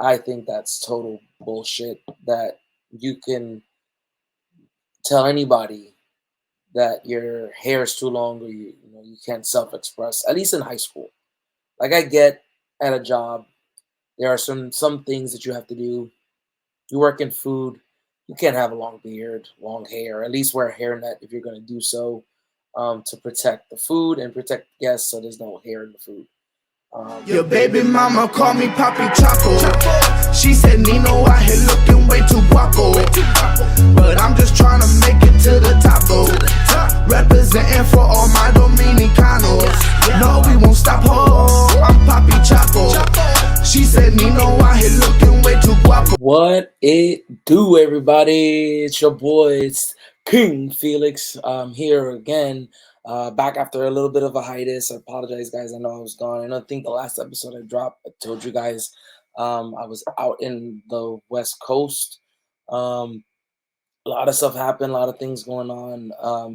I think that's total bullshit that you can tell anybody that your hair is too long or you can't self-express, at least in high school. Like I get at a job, there are some things that you have to do. You work in food, you can't have a long beard, long hair, at least wear a hairnet if you're going to do so, to protect the food and protect the guests so there's no hair in the food. Your baby mama called me Papi Chaco. She said Nino out here looking way too guapo. But I'm just trying to make it to the top though. Representing for all my Dominicanos. No, we won't stop, I'm Papi Chaco. She said Nino out here looking way too guapo. What it do, everybody? It's your boy, it's King Felix. Here again, back after a little bit of a hiatus. I apologize, guys. I know I was gone. I don't think the last episode I dropped, I told you guys, I was out in the West Coast. A lot of stuff happened, a lot of things going on.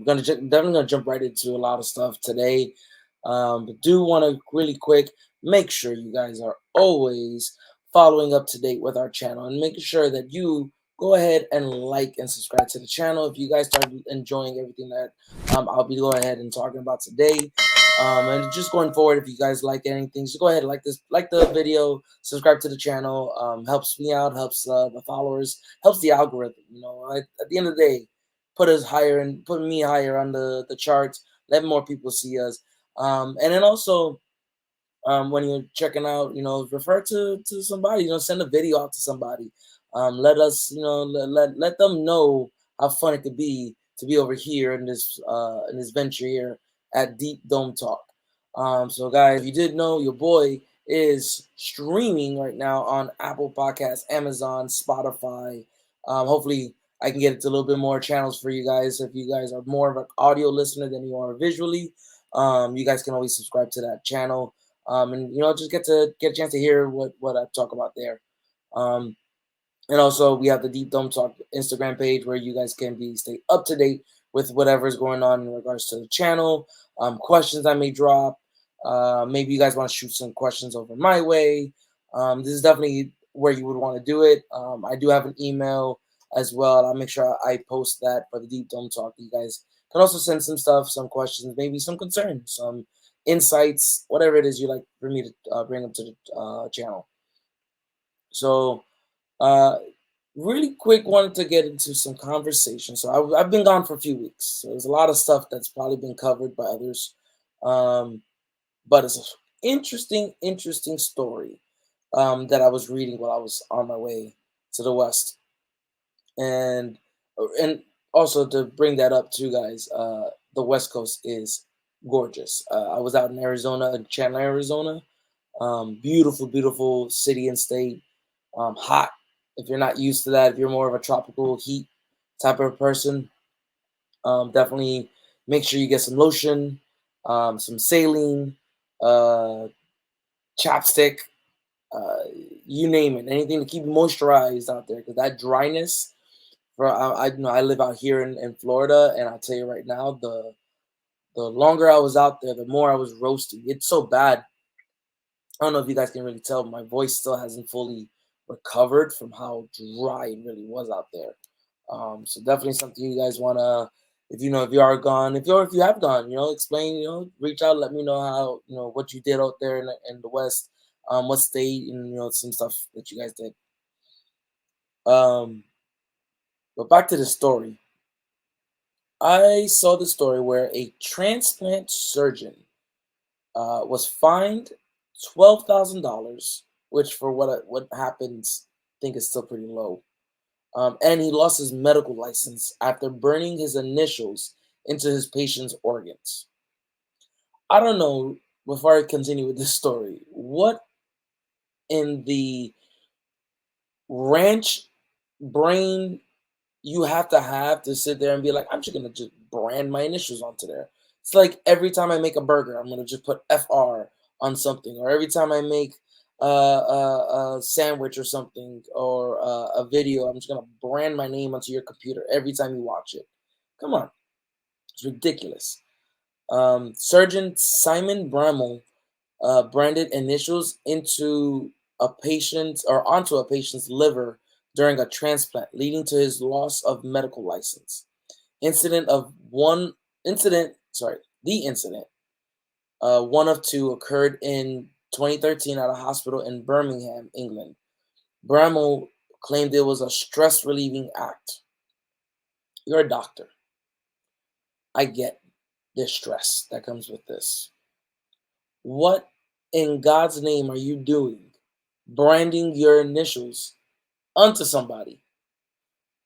Definitely gonna jump right into a lot of stuff today. But do want to really quick make sure you guys are always following up to date with our channel and making sure that you go ahead and like and subscribe to the channel if you guys start enjoying everything that I'll be going ahead and talking about today. And just going forward, if you guys like anything, just go ahead and like the video, subscribe to the channel. Helps me out, helps the followers, helps the algorithm. At the end of the day, put me higher on the charts. Let more people see us. And then also, when you're checking out, refer to somebody. Send a video out to somebody. Let us, let them know how fun it could be to be over here in this venture here at Deep Dome Talk. So guys, if you did know, your boy is streaming right now on Apple Podcasts, Amazon, Spotify. Hopefully I can get it to a little bit more channels for you guys. If you guys are more of an audio listener than you are visually, you guys can always subscribe to that channel. And just get a chance to hear what I talk about there. And also we have the Deep Dome Talk Instagram page where you guys can stay up to date with whatever is going on in regards to the channel, questions I may drop. Maybe you guys want to shoot some questions over my way. This is definitely where you would want to do it. I do have an email as well. I'll make sure I post that for the Deep Dome Talk. You guys can also send some stuff, some questions, maybe some concerns, some insights, whatever it is you like for me to bring up to the channel. So really quick, wanted to get into some conversation. So I've been gone for a few weeks, so there's a lot of stuff that's probably been covered by others, but it's an interesting story that I was reading while I was on my way to the West. And also to bring that up to you guys, the West Coast is gorgeous. I was out in Arizona, in Chandler, Arizona. Beautiful city and state. Hot. If you're not used to that, if you're more of a tropical heat type of person, definitely make sure you get some lotion, some saline, chapstick, you name it, anything to keep moisturized out there, because that dryness. I live out here in Florida, and I'll tell you right now, the longer I was out there, the more I was roasting. It's so bad. I don't know if you guys can really tell, but my voice still hasn't fully recovered from how dry it really was out there. So definitely something you guys wanna, if you are gone, if you have gone, explain, reach out, let me know how, what you did out there in the West, what state, and some stuff that you guys did. But back to the story. I saw the story where a transplant surgeon was fined $12,000, which for what happens, I think is still pretty low. And he lost his medical license after burning his initials into his patient's organs. I don't know, before I continue with this story, what in the ranch brain you have to sit there and be like, I'm just going to just brand my initials onto there. It's like every time I make a burger, I'm going to just put FR on something. Or every time I make a sandwich or something, or a video, I'm just going to brand my name onto your computer every time you watch it. Come on. It's ridiculous. Surgeon Simon Bramall branded initials into a patient or onto a patient's liver during a transplant, leading to his loss of medical license. Incident of one incident, sorry, the incident, one of two occurred in 2013 at a hospital in Birmingham, England. Bramall claimed it was a stress relieving act. You're a doctor. I get the stress that comes with this. What in God's name are you doing? Branding your initials onto somebody,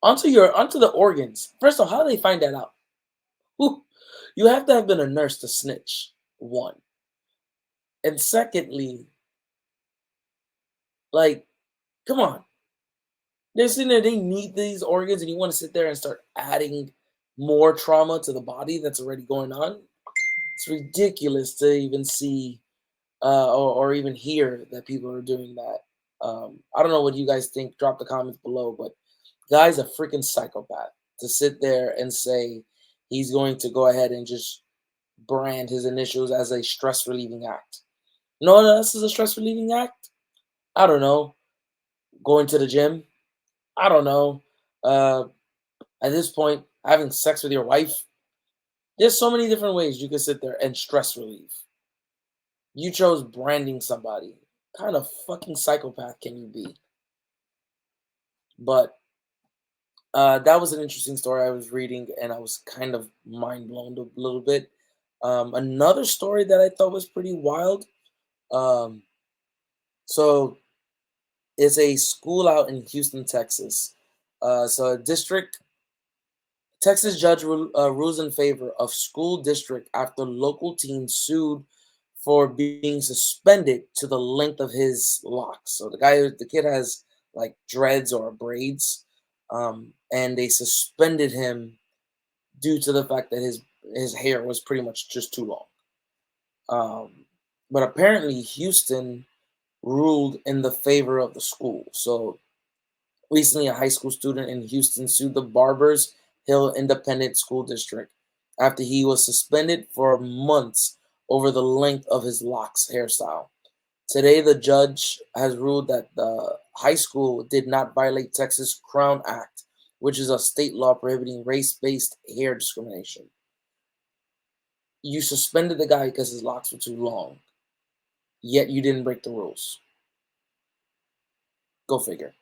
onto the organs. First of all, how do they find that out? Whew. You have to have been a nurse to snitch. One. And secondly, like, come on. They're sitting there, they need these organs, and you want to sit there and start adding more trauma to the body that's already going on. It's ridiculous to even see or even hear that people are doing that. I don't know what you guys think. Drop the comments below. But guy's a freaking psychopath to sit there and say he's going to go ahead and just brand his initials as a stress relieving act. You know what else is a stress relieving act? I don't know. Going to the gym. I don't know. Uh, at this point, having sex with your wife. There's so many different ways you can sit there and stress relieve. You chose branding somebody. What kind of fucking psychopath can you be? But that was an interesting story I was reading, and I was kind of mind blown a little bit. Another story that I thought was pretty wild. Um, so it's a school out in Houston, Texas. So a district Texas judge rules in favor of school district after local teen sued for being suspended to the length of his locks. So the kid has like dreads or braids, and they suspended him due to the fact that his hair was pretty much just too long. But apparently, Houston ruled in the favor of the school. So recently, a high school student in Houston sued the Barbers Hill Independent School District after he was suspended for months over the length of his locks hairstyle. Today, the judge has ruled that the high school did not violate Texas Crown Act, which is a state law prohibiting race-based hair discrimination. You suspended the guy because his locks were too long, yet you didn't break the rules. Go figure.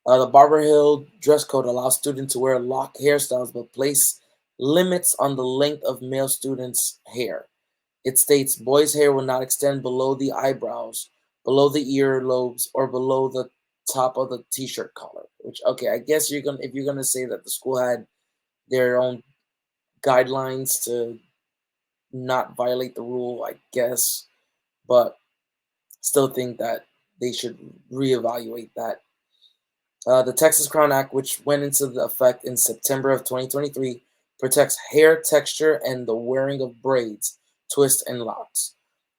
The Barber Hill dress code allows students to wear lock hairstyles but place limits on the length of male students' hair. It states boys' hair will not extend below the eyebrows, below the earlobes, or below the top of the t-shirt collar. Which, okay, I guess if you're gonna say that the school had their own guidelines to not violate the rule, I guess, but still think that they should reevaluate that. The Texas Crown Act, which went into effect in September of 2023, protects hair texture and the wearing of braids, twists, and locks.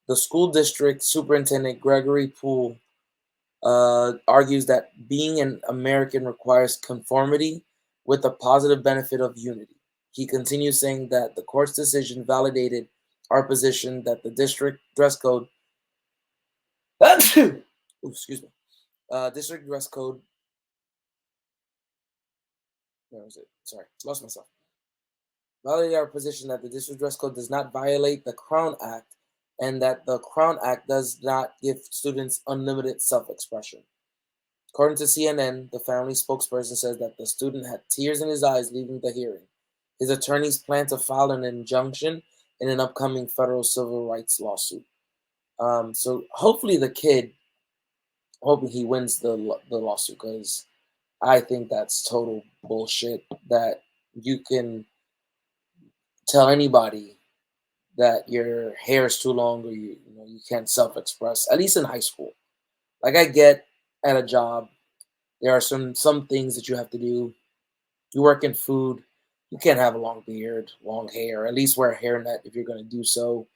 The school district superintendent Gregory Poole argues that being an American requires conformity with the positive benefit of unity. He continues saying that the court's decision validated our position that the district dress code, excuse me, district dress code, where was it? Sorry, lost myself. Validated our position that the district dress code does not violate the Crown Act and that the Crown Act does not give students unlimited self-expression. According to CNN, the family spokesperson says that the student had tears in his eyes leaving the hearing. His attorneys plan to file an injunction in an upcoming federal civil rights lawsuit. So hopefully the kid, hoping he wins the lawsuit, because I think that's total bullshit that you can tell anybody that your hair is too long or you can't self-express, at least in high school. Like, I get at a job there are some things that you have to do. You work in food, you can't have a long beard, long hair. At least wear a hairnet if you're going to do so,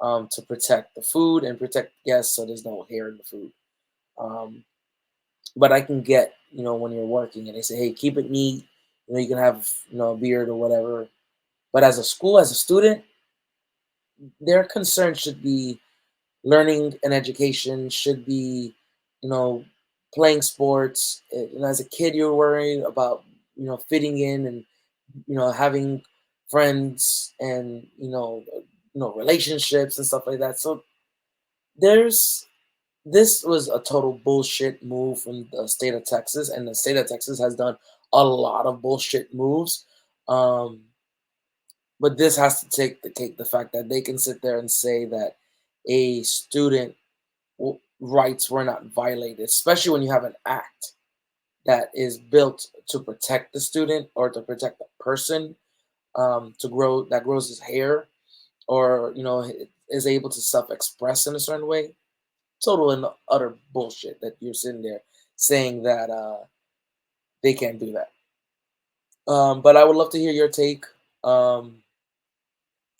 to protect the food and protect guests so there's no hair in the food. Um, but I can get, when you're working and they say, hey, keep it neat, you can have, a beard or whatever. But as a school, as a student, their concern should be learning and education, should be you know, playing sports. And as a kid, you're worried about, fitting in and, having friends and, relationships and stuff like that. So there's this was a total bullshit move from the state of Texas, and the state of Texas has done a lot of bullshit moves. Um, but this has to take the cake. The fact that they can sit there and say that a student rights were not violated, especially when you have an act that is built to protect the student or to protect the person, to grow that grows his hair, or is able to self-express in a certain way. Total and utter bullshit that you're sitting there saying that they can't do that. But I would love to hear your take, and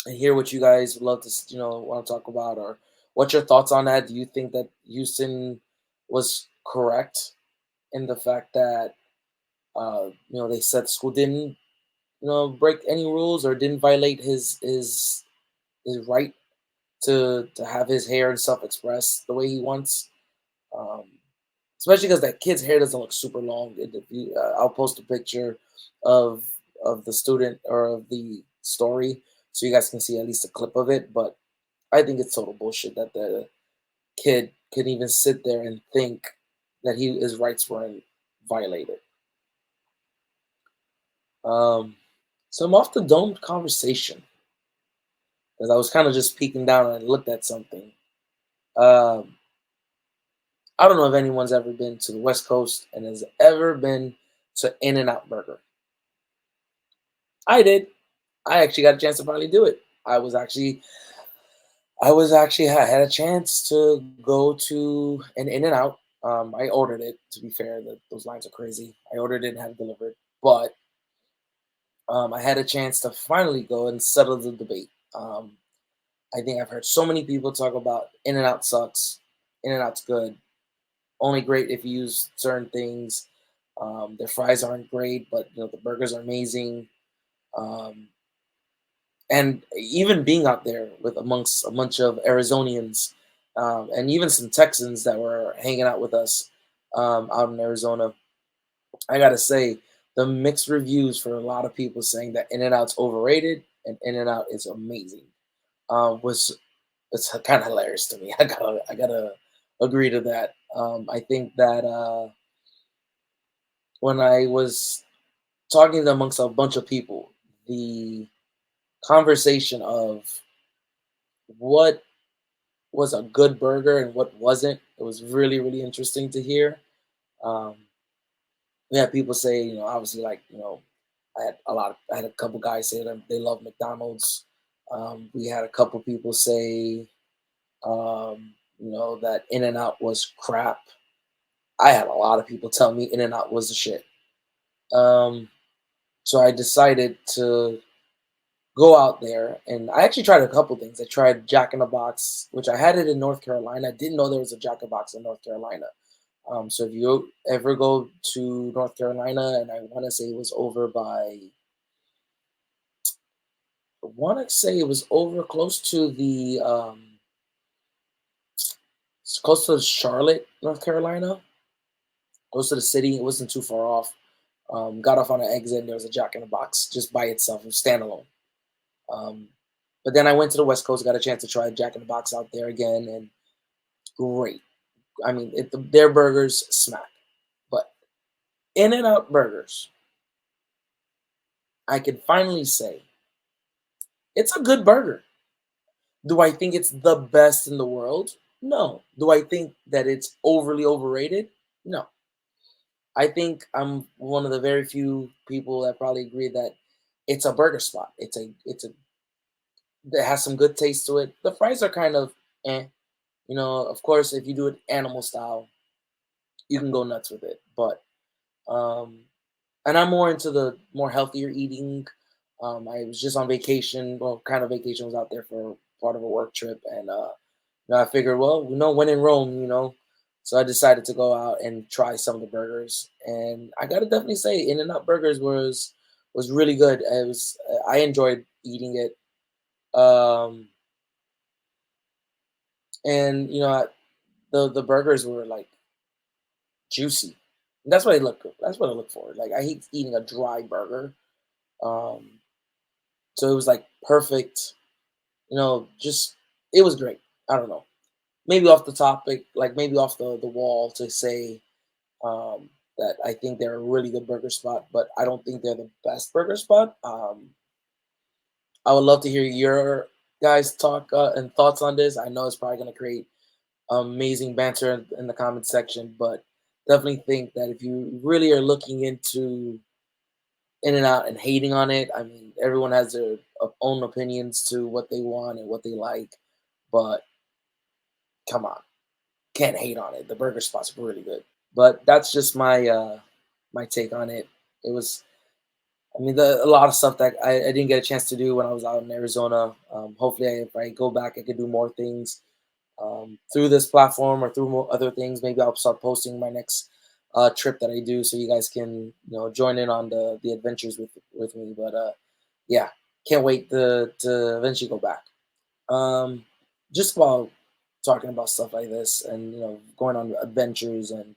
hear what you guys would love to want to talk about, or what's your thoughts on that. Do you think that Houston was correct in the fact that they said the school didn't break any rules or didn't violate his right to have his hair and self express the way he wants? Um, Especially because that kid's hair doesn't look super long. I'll post a picture of the student or of the story so you guys can see at least a clip of it. But I think it's total bullshit that the kid can even sit there and think that his rights weren't violated. Um, so I'm off the domed conversation because I was kind of just peeking down and I looked at something. Um, I don't know if anyone's ever been to the West Coast and has ever been to In and Out Burger. I did. I actually got a chance to finally do it. I had a chance to go to an In and Out. I ordered it. To be fair, those lines are crazy. I ordered it and had it delivered, but I had a chance to finally go and settle the debate. I think I've heard so many people talk about In and Out sucks. In and Out's good. Only great if you use certain things. Their fries aren't great, but the burgers are amazing. Um, and even being out there with amongst a bunch of Arizonians, and even some Texans that were hanging out with us out in Arizona, I gotta say the mixed reviews for a lot of people saying that In and Out's overrated and In and Out is amazing. Was It's kind of hilarious to me. I gotta agree to that. I think that when I was talking to amongst a bunch of people, the conversation of what was a good burger and what wasn't, it was really, really interesting to hear. Um, we had people say, obviously, like, I had a couple guys say that they love McDonald's. We had a couple people say, that In and Out was crap. I had a lot of people tell me In and Out was the shit. Um, so I decided to go out there, and I actually tried a couple things. I tried Jack in the Box, which I had it in North Carolina. I didn't know there was a Jack in the Box in North Carolina. So if you ever go to North Carolina, and I want to say it was over by, I want to say it was over close to close to Charlotte, North Carolina, close to the city. It wasn't too far off. Got off on an exit, and there was a Jack in the Box just by itself, standalone. Um, but then I went to the West Coast, got a chance to try Jack in the Box out there again, and great. I mean, their burgers smack. But In and Out Burgers, I can finally say it's a good burger. Do I think it's the best in the world? No. Do I think that it's overly overrated? No. I think I'm one of the very few people that probably agree that it's a burger spot. It's a that has some good taste to it. The fries are kind of eh. Of course, if you do it animal style, you can go nuts with it. But um, and I'm more into the more healthier eating. I was just on vacation. Well, kind of vacation. Was out there for part of a work trip, and I figured, well, when in Rome, So I decided to go out and try some of the burgers, and I gotta definitely say, In and Out Burgers was really good. I enjoyed eating it, and the burgers were like juicy. That's what I look. That's what I look for. Like I hate eating a dry burger. Um, so it was like perfect. Just it was great. I don't know. Maybe off the topic, like maybe off the wall to say that I think they're a really good burger spot, but I don't think they're the best burger spot. I would love to hear your guys talk and thoughts on this. I know it's probably going to create amazing banter in the comment section, but definitely think that if you really are looking into In and Out and hating on it, I mean, everyone has their own opinions to what they want and what they like, but come on, can't hate on it. The burger spot's really good. But that's just my take on it. It was, I mean, a lot of stuff that I didn't get a chance to do when I was out in Arizona. Hopefully, if I go back, I could do more things through this platform or through more other things. Maybe I'll start posting my next trip that I do, so you guys can join in on the adventures with me. But yeah, can't wait to eventually go back. Um, just while talking about stuff like this and going on adventures and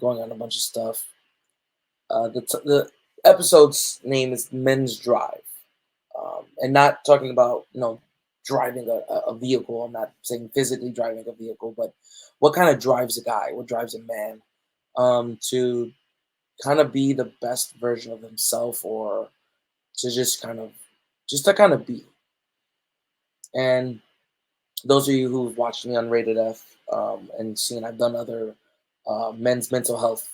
going on a bunch of stuff. The episode's name is Men's Drive, and not talking about driving a vehicle. I'm not saying physically driving a vehicle, but what kind of drives a guy, what drives a man to kind of be the best version of himself, or to just to kind of be. And those of you who've watched me on Rated F and seen I've done other men's mental health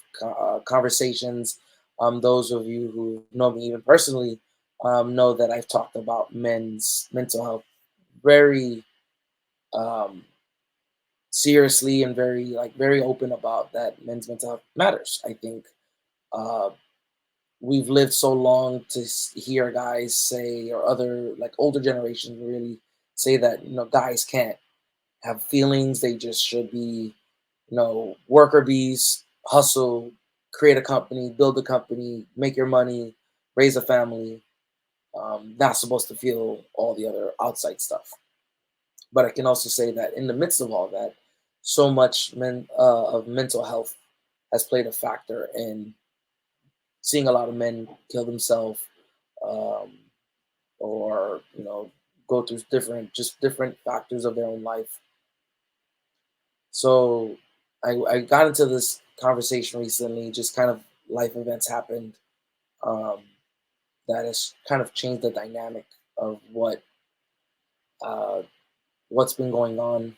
conversations. Those of you who know me even personally know that I've talked about men's mental health very um, seriously and very open about that men's mental health matters. I think uh, we've lived so long to hear guys say, or other like older generations really say that guys can't have feelings. They just should be, worker bees, hustle, create a company, build a company, make your money, raise a family. Not supposed to feel all the other outside stuff. But I can also say that in the midst of all that, so much of mental health has played a factor in seeing a lot of men kill themselves, um, or go through different factors of their own life. So I got into this conversation recently, just kind of life events happened um, that has kind of changed the dynamic of uh, what's been going on.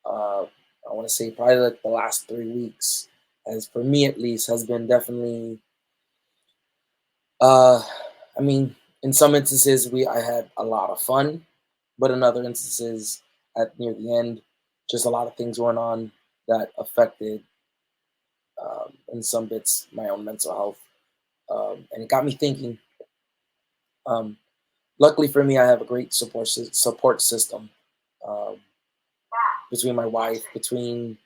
Uh, I want to say probably like the last 3 weeks, as for me at least, has been definitely. Uh, I mean, in some instances, I had a lot of fun, but in other instances, at near the end, just a lot of things going on that affected in some bits my own mental health, and it got me thinking. Um, Luckily for me, I have a great support system um, between my wife, between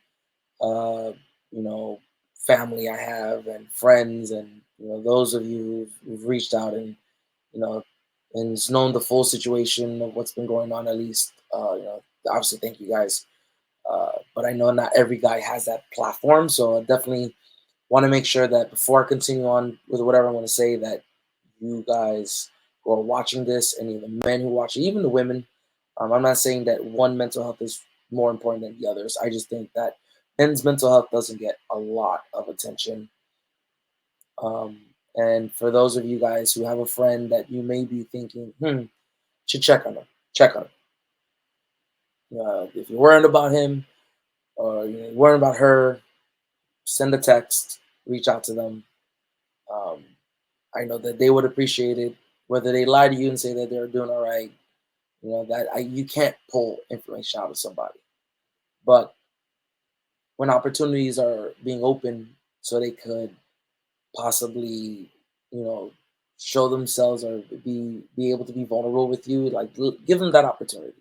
uh, you know family I have, and friends, and those of you who've reached out and you know and has known the full situation of what's been going on. At least obviously, thank you guys. But I know not every guy has that platform, so I definitely want to make sure that before I continue on with whatever I want to say, that you guys who are watching this, any of the men who watch it, even the women, I'm not saying that one mental health is more important than the others. I just think that men's mental health doesn't get a lot of attention. Um, and for those of you guys who have a friend that you may be thinking, should check on them, check on him. If you're worried about him, or you're worried about her, send a text, reach out to them. Um, I know that they would appreciate it, whether they lie to you and say that they're doing all right. You can't pull information out of somebody, but when opportunities are being open, so they could possibly, you know, show themselves or be able to be vulnerable with you, like give them that opportunity.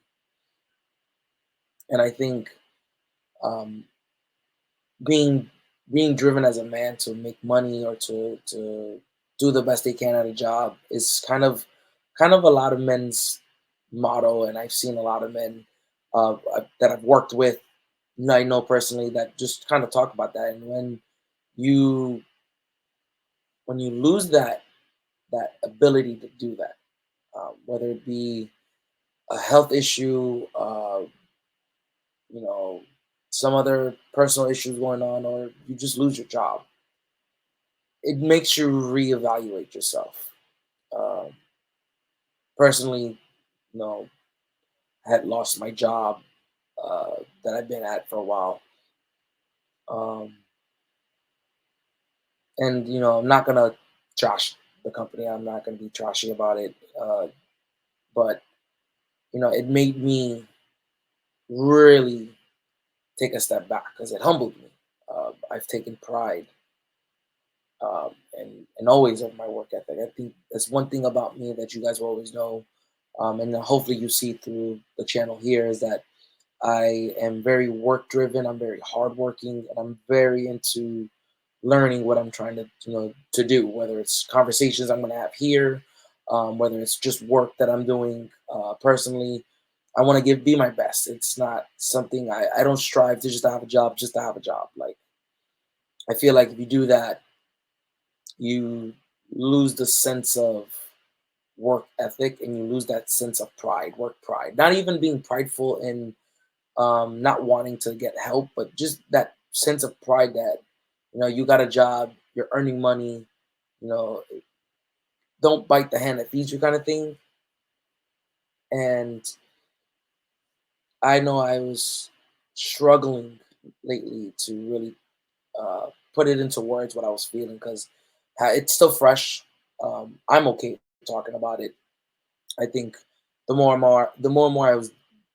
And I think um, being being driven as a man to make money or to do the best they can at a job is kind of a lot of men's motto. And I've seen a lot of men that I've worked with I know personally that just kind of talk about that. And you when you lose that ability to do that, whether it be a health issue, you know, some other personal issues going on, or you just lose your job, it makes you reevaluate yourself. Um, Personally, you know, I had lost my job that I've been at for a while. Um, and I'm not gonna trash the company. I'm not gonna be trashy about it. But it made me really take a step back because it humbled me. I've taken pride and always of my work ethic. I think that's one thing about me that you guys will always know, and hopefully you see through the channel here is that I am very work driven. I'm very hardworking, and I'm very into learning what I'm trying to do. Whether it's conversations I'm going to have here, whether it's just work that I'm doing personally. I want to be my best. It's not something I don't strive to just have a job, just to have a job. Like I feel like if you do that, you lose the sense of work ethic and you lose that sense of pride, work pride. Not even being prideful in not wanting to get help, but just that sense of pride that you got a job, you're earning money, you know, don't bite the hand that feeds you kind of thing. And I know I was struggling lately to really put it into words what I was feeling because it's still fresh. I'm okay talking about it. I think the more and more I was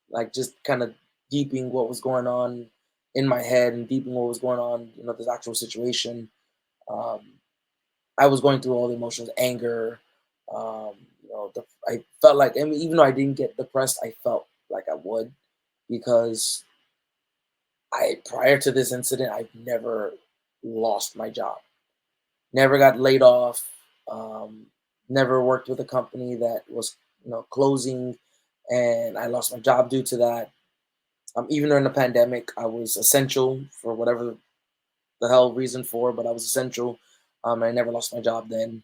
like just kind of deeping what was going on in my head and deeping what was going on, this actual situation. Um, I was going through all the emotions, anger. Um, I felt like, I mean, even though I didn't get depressed, I felt like I would because prior to this incident, I've never lost my job, never got laid off, um, never worked with a company that was closing, and I lost my job due to that. Even during the pandemic, I was essential for whatever the hell reason for, but I was essential. I never lost my job then.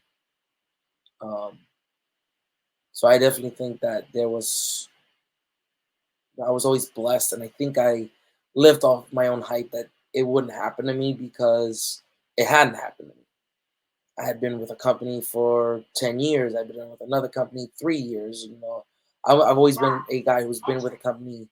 Um, so I definitely think that I was always blessed, and I think I lived off my own hype that it wouldn't happen to me because it hadn't happened to me. I had been with a company for 10 years. I've been with another company 3 years. I've always been a guy who's been with a company